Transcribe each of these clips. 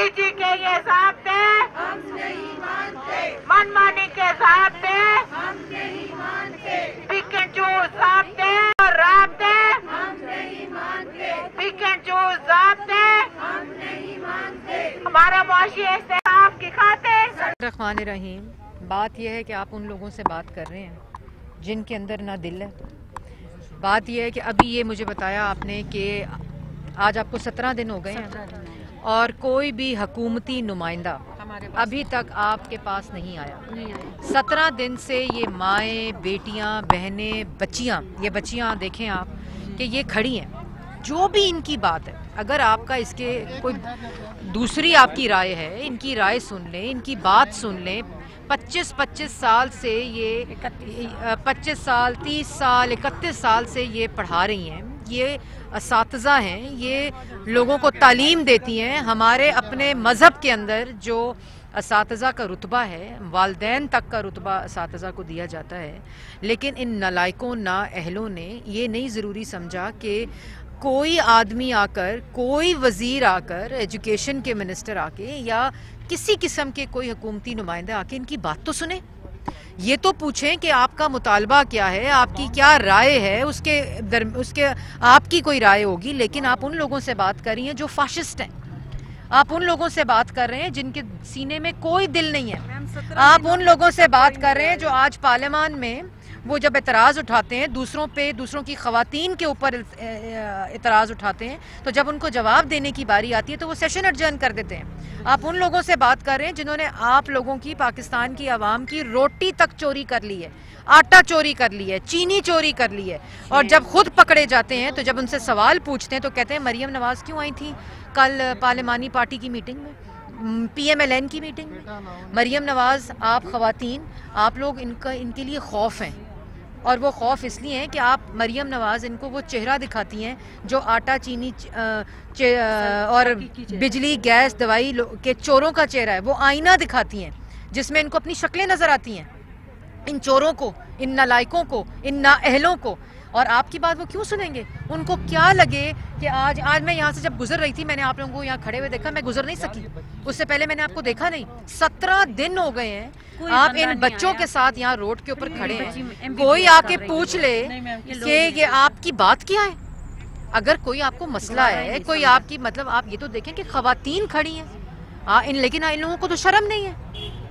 जी के ये ज़ाब्ते हम नहीं मानते, मनमानी के ज़ाब्ते हम नहीं मानते, पिक एंड चूज ज़ाब्ते और राब्ते हम नहीं मानते, पिक एंड चूज ज़ाब्ते हम नहीं मानते, हमारा मुआशी इस्तेमाल की खातिर। रहमान रहीम, बात यह है कि आप उन लोगों से बात कर रहे हैं जिनके अंदर ना दिल है। बात यह है कि अभी ये मुझे बताया आपने कि आज आपको 17 दिन हो गए हैं और कोई भी हुकूमती नुमाइंदा अभी तक आपके पास नहीं आया। 17 दिन से ये माएँ, बेटियाँ, बहनें, बच्चियाँ, ये बच्चियाँ देखें आप कि ये खड़ी हैं। जो भी इनकी बात है, अगर आपका इसके कोई दूसरी आपकी राय है, इनकी राय सुन लें, इनकी बात सुन लें। 25 साल से ये 25 साल, 30 साल, 31 साल से ये पढ़ा रही हैं। ये असातिज़ा हैं, ये लोगों को तालीम देती हैं। हमारे अपने मज़हब के अंदर जो असातिज़ा का रुतबा है, वालदैन तक का रुतबा असातिज़ा को दिया जाता है। लेकिन इन नालायकों, नाअहलों ने ये नहीं ज़रूरी समझा कि कोई आदमी आकर, कोई वज़ीर आकर, एजुकेशन के मिनिस्टर आके या किसी किस्म के कोई हुकूमती नुमाइंदा आके इनकी बात तो सुने। ये तो पूछें कि आपका मुतालबा क्या है, आपकी क्या राय है, उसके आपकी कोई राय होगी। लेकिन आप उन लोगों से बात कर रही हैं जो फाशिस्ट हैं। आप उन लोगों से बात कर रहे हैं जिनके सीने में कोई दिल नहीं है। आप उन लोगों से बात कर रहे हैं जो आज पार्लियामान में वो जब एतराज़ उठाते हैं दूसरों पे, दूसरों की ख़वातीन के ऊपर एतराज़ उठाते हैं, तो जब उनको जवाब देने की बारी आती है तो वो सेशन एडजर्न कर देते हैं। आप उन लोगों से बात कर रहे हैं जिन्होंने आप लोगों की, पाकिस्तान की आवाम की रोटी तक चोरी कर ली है, आटा चोरी कर ली है, चीनी चोरी कर ली है। और जब खुद पकड़े जाते हैं तो जब उनसे सवाल पूछते हैं तो कहते हैं मरियम नवाज़ क्यों आई थी कल पार्लिमानी पार्टी की मीटिंग में, PMLN की मीटिंग में। मरियम नवाज़, आप ख़वातीन, आप लोग इनके लिए खौफ हैं। और वो खौफ इसलिए है कि आप मरियम नवाज़ इनको वो चेहरा दिखाती हैं जो आटा, चीनी और बिजली, गैस, दवाई के चोरों का चेहरा है। वो आईना दिखाती हैं जिसमें इनको अपनी शक्लें नज़र आती हैं, इन चोरों को, इन नालायकों को, इन नाअहलों को। और आपकी बात वो क्यों सुनेंगे? उनको क्या लगे कि आज मैं यहाँ से जब गुजर रही थी, मैंने आप लोगों को यहाँ खड़े हुए देखा, मैं गुजर नहीं सकी, उससे पहले मैंने आपको देखा नहीं। 17 दिन हो गए हैं आप इन बच्चों के साथ यहाँ रोड के ऊपर खड़े हैं। कोई आके पूछ ले कि ये आपकी बात क्या है। अगर कोई आपको मसला है, कोई आपकी, मतलब आप ये तो देखें कि ख़वातीन खड़ी हैं लेकिन इन लोगों को तो शर्म नहीं है।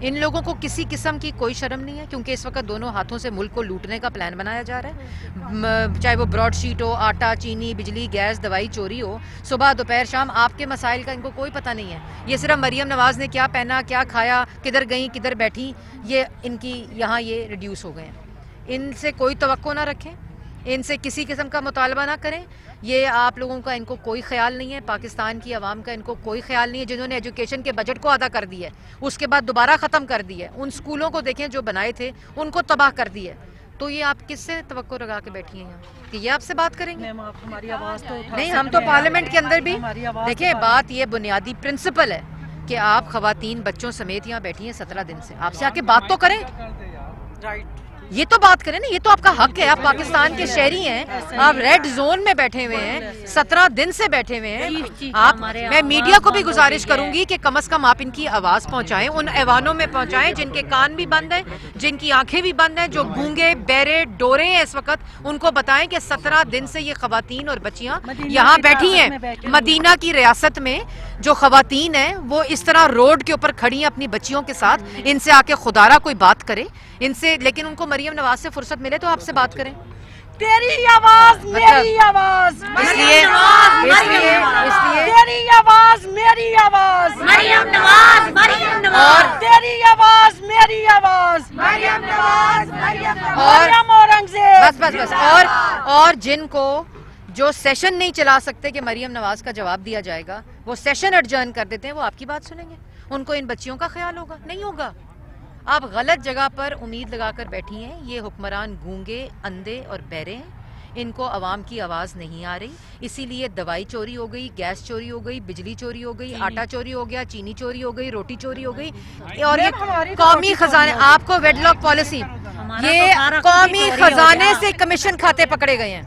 इन लोगों को किसी किस्म की कोई शर्म नहीं है, क्योंकि इस वक्त दोनों हाथों से मुल्क को लूटने का प्लान बनाया जा रहा है। चाहे वो ब्रॉडशीट हो, आटा, चीनी, बिजली, गैस, दवाई चोरी हो, सुबह दोपहर शाम आपके मसाइल का इनको कोई पता नहीं है। ये सिर्फ मरियम नवाज़ ने क्या पहना, क्या खाया, किधर गई, किधर बैठी, ये इनकी यहाँ ये रिड्यूस हो गए हैं। इनसे कोई तवक्को ना रखें, इनसे किसी किस्म का मुतालबा ना करें। ये आप लोगों का इनको कोई ख्याल नहीं है, पाकिस्तान की आवाम का इनको कोई ख्याल नहीं है। जिन्होंने एजुकेशन के बजट को अदा कर दिया है, उसके बाद दोबारा ख़त्म कर दिया है, उन स्कूलों को देखें जो बनाए थे उनको तबाह कर दिया है। तो ये आप किससे तवक्को लगा के बैठी हैं यहाँ कि ये आपसे बात करेंगे? हमारी आवाज़ तो नहीं, हम तो पार्लियामेंट के अंदर भी देखिए, बात ये बुनियादी प्रिंसिपल है कि आप ख़वातीन बच्चों समेत यहाँ बैठी हैं 17 दिन से, आपसे आके बात तो करें, ये तो बात करें ना। ये तो आपका हक है, आप पाकिस्तान के शहरी हैं, आप रेड जोन में बैठे हुए हैं, 17 दिन से बैठे हुए हैं आप। मैं मीडिया को भी गुजारिश करूंगी कि कम से कम आप इनकी आवाज़ पहुंचाएं, उन ऐवानों में पहुंचाएं जिनके कान भी बंद हैं, जिनकी आंखें भी बंद हैं, जो गूंगे, बहरे, डोरे हैं इस वक्त। उनको बताएं कि 17 दिन से ये ख़वातीन और बच्चियां यहाँ बैठी हैं मदीना की रियासत में। जो ख़वातीन हैं वो इस तरह रोड के ऊपर खड़ी हैं अपनी बच्चियों के साथ। इनसे आके खुदारा कोई बात करे इनसे, लेकिन उनको मरियम नवाज से फुर्सत मिले तो आपसे बात करें। तेरी आवाज मेरी आवाज, इसलिए तेरी आवाज मेरी आवाज, मरियम नवाज, मरियम नवाज, और तेरी आवाज मेरी आवाज, मरियम नवाज, मरियम औरंगजेब। बस और जिनको जो सेशन नहीं चला सकते कि मरियम नवाज का जवाब दिया जाएगा, वो सेशन एडजर्न कर देते हैं, वो आपकी बात सुनेंगे? उनको इन बच्चियों का ख्याल होगा? नहीं होगा। आप गलत जगह पर उम्मीद लगाकर बैठी हैं। ये हुक्मरान गूंगे, अंधे और बहरे हैं, इनको आवाम की आवाज़ नहीं आ रही, इसीलिए दवाई चोरी हो गई, गैस चोरी हो गई, बिजली चोरी हो गई, आटा चोरी हो गया, चीनी चोरी हो गई, रोटी चोरी हो गई। और ये कौमी खजाने, आपको वेडलॉक पॉलिसी, ये कौमी खजाने से कमीशन खाते पकड़े गए हैं।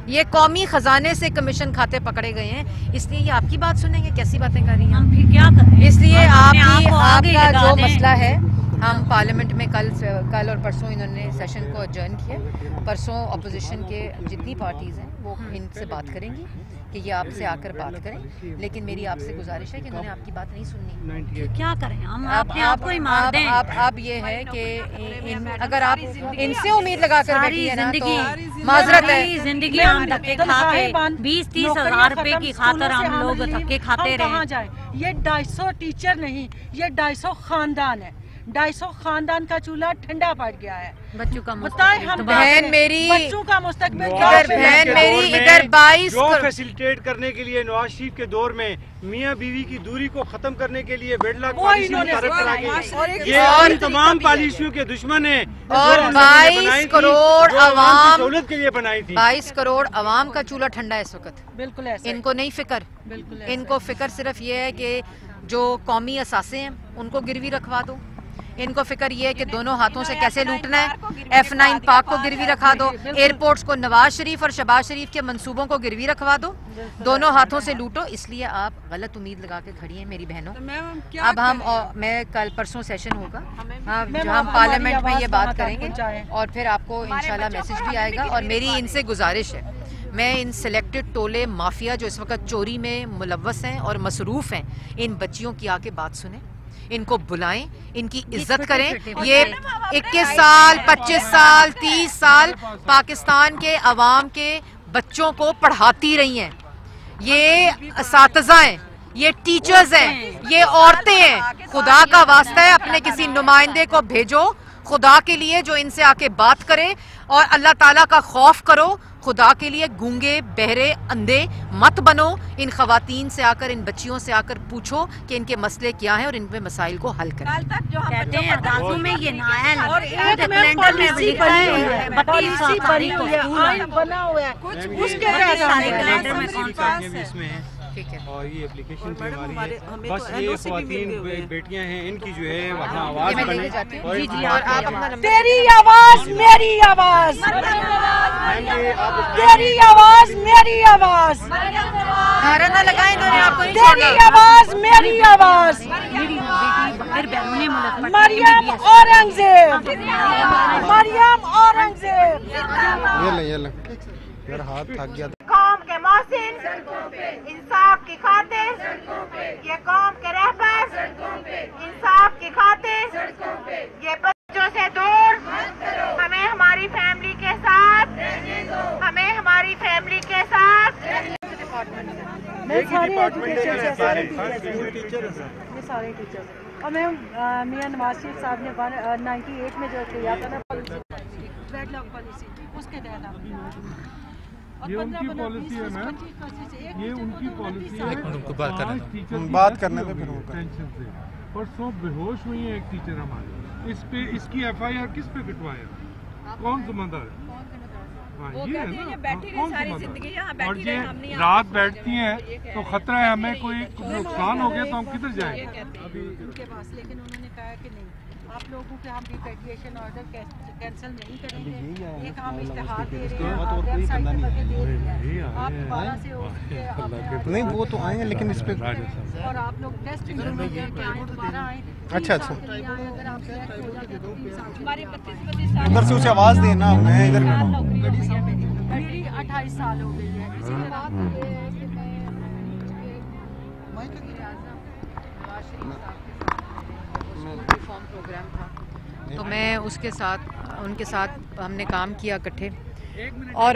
یہ قومی خزانے سے کمیشن کھاتے پکڑے گئے ہیں، اس لیے یہ آپ کی بات سنیں گے؟ کیسی باتیں کر رہی ہیں؟ ہم پھر کیا کریں؟ اس لیے آپ آگے کا لگا جو دیں۔ مسئلہ ہے، ہم پارلیمنٹ میں کل اور پرسوں انہوں نے سیشن کو ایڈجرن کیا، پرسوں اپوزیشن کے جتنی پارٹیز ہیں وہ ان سے بات کریں گی کہ یہ آپ سے آ کر بات کریں، لیکن میری آپ سے گزارش ہے کہ انہوں نے آپ کی بات نہیں سننی۔ کیا کریں؟ ہم اپنے آپ کو ہی مار دیں۔ اب یہ ہے کہ اگر آپ ان سے امید لگا کر بیٹھی ہے نا تو معذرت ہے۔ ساری زندگی ہم دھکے کھا کے 20-30 ہزار روپے کی خاطر ہم لوگ دھکے کھاتے رہے۔ کہاں جائیں؟ یہ 250 ٹیچر نہیں، یہ 250 خاندان ہے۔ 250 خاندان کا چولہا ٹھنڈا پڑ گیا ہے۔ بچوں کا بتائیں ہم بہن میری بچوں کا مستقبل بہن میری ادھر 22 جو فیسیلیٹیٹ کرنے کے لیے نواز شریف کے دور میں میاں بیوی کی دوری کو ختم کرنے کے لیے ویڈ لاک پالیسی متعارف کرا گئی، یہ ان تمام پالیسیوں کے دشمن ہیں اور 22 کروڑ عوام سہولت کے لیے بنائی تھی۔ 22 کروڑ عوام کا چولہا ٹھنڈا ہے اس وقت۔ بالکل ایسا ان کو نہیں فکر، ان کو فکر صرف یہ ہے کہ جو قومی اثاثے ہیں ان کو گروی رکھوا دو، ان کو فکر یہ ہے کہ دونوں ہاتھوں سے کیسے لوٹنا ہے، F9 پاک کو گروی رکھا دو، ایئرپورٹس کو نواز شریف اور شہباز شریف کے منصوبوں کو گروی رکھوا دو، دونوں ہاتھوں سے لوٹو۔ اس لیے آپ غلط امید لگا کے کھڑی ہیں میری بہنوں۔ اب میں کل پرسوں سیشن ہوگا جہاں ہم پارلیمنٹ میں یہ بات کریں گے اور پھر آپ کو انشاءاللہ میسج بھی آئے گا۔ اور میری ان سے گزارش ہے، میں ان سلیکٹڈ ٹولے مافیا جو اس وقت چوری میں ملوث ہیں اور مصروف ہیں، ان بچیوں کی آ کے بات سنیں، ان کو بلائیں، ان کی عزت کریں۔ یہ 21 سال 25 سال 30 سال پاکستان کے عوام کے بچوں کو پڑھاتی رہی ہیں، یہ اساتذہ ہیں، یہ ٹیچرز ہیں، یہ عورتیں ہیں۔ خدا کا واسطہ ہے اپنے کسی نمائندے کو بھیجو خدا کے لیے جو ان سے آ کے بات کرے، اور اللہ تعالیٰ کا خوف کرو۔ خدا کے لیے گونگے بہرے اندھے مت بنو۔ ان خواتین سے آ کر، ان بچیوں سے آ کر پوچھو کہ ان کے مسئلے کیا ہیں اور ان پہ مسائل کو حل کریں۔ کہتے ہیں دانتوں میں یہ نائل کیلنڈر میں لکھا ہے 32 تاریخ کو بنا ہوا ہے، اس کے سارے کیلنڈر میں کون سا اور یہ اپلیکیشن تھی ہماری، بس یہ خواتین بیٹیاں ہیں، ان کی جو ہے وہاں آواز بنے۔ اور آپ اپنا تیری آواز میری آواز، تیری آواز میری آواز، نعرہ نہ لگائیں، انہوں نے آپ کو نہیں تیری چھوڑا۔ آواز میری آواز۔ میری بیٹی پھر بیرونی ملک میں مریم اورنگزیب، مریم اورنگزیب۔ یہ لیں میرا ہاتھ تھک گیا تھا۔ قوم کے محسن انصاف کی خاطر، یہ قوم کے رہبر انصاف کی خاطر، یہ بچوں سے دور، ہمیں ہماری فیملی کے ساتھ، ہمیں ہماری فیملی کے ساتھ۔ میں سارے ایجوکیشن سے سارے ٹیچر اور میں میاں نواز شریف صاحب نے 98 میں جو کیا تھا نا ویڈ لاک پالیسی، اس کے تحت یہ ان کی پالیسی ہے میم، یہ ان کی پالیسی ہے۔ بات کرنے میں پھر ٹینشن سے پرسوں بے ہوش ہوئی ہے ایک ٹیچر ہماری، اس پہ اس کی FIR کس پہ کٹوایا؟ کون ذمہ دار ہے؟ یہ ہے نا، کون ذمہ دار؟ اور یہ رات بیٹھتی ہیں تو خطرہ ہے ہمیں کوئی نقصان ہو گیا تو ہم کدھر جائیں گے؟ ان کے پاس، لیکن انہوں نے کہا کہ نہیں، آپ لوگوں کے ہم ریپیٹریشن آرڈر کینسل نہیں کریں گے، ایک ہم اشتہار دے رہے ہیں، آپ ویب سائٹ پہ دے رہے ہیں، آپ دوبارہ سے نہیں وہ تو آئے ہیں لیکن اس پہ اور آپ لوگ ٹیسٹ ضرور دیں کہ آئیں، دوبارہ آئیں۔ اچھا اگر آپ سلیکٹ ہو جاتے تو 3 سال ادھر سے اسے آواز دینا، میں ادھر میری 28 سال ہو گئی ہے۔ اسی کے بعد ریفارم پروگرام تھا تو میں اس کے ساتھ ان کے ساتھ ہم نے کام کیا اکٹھے، اور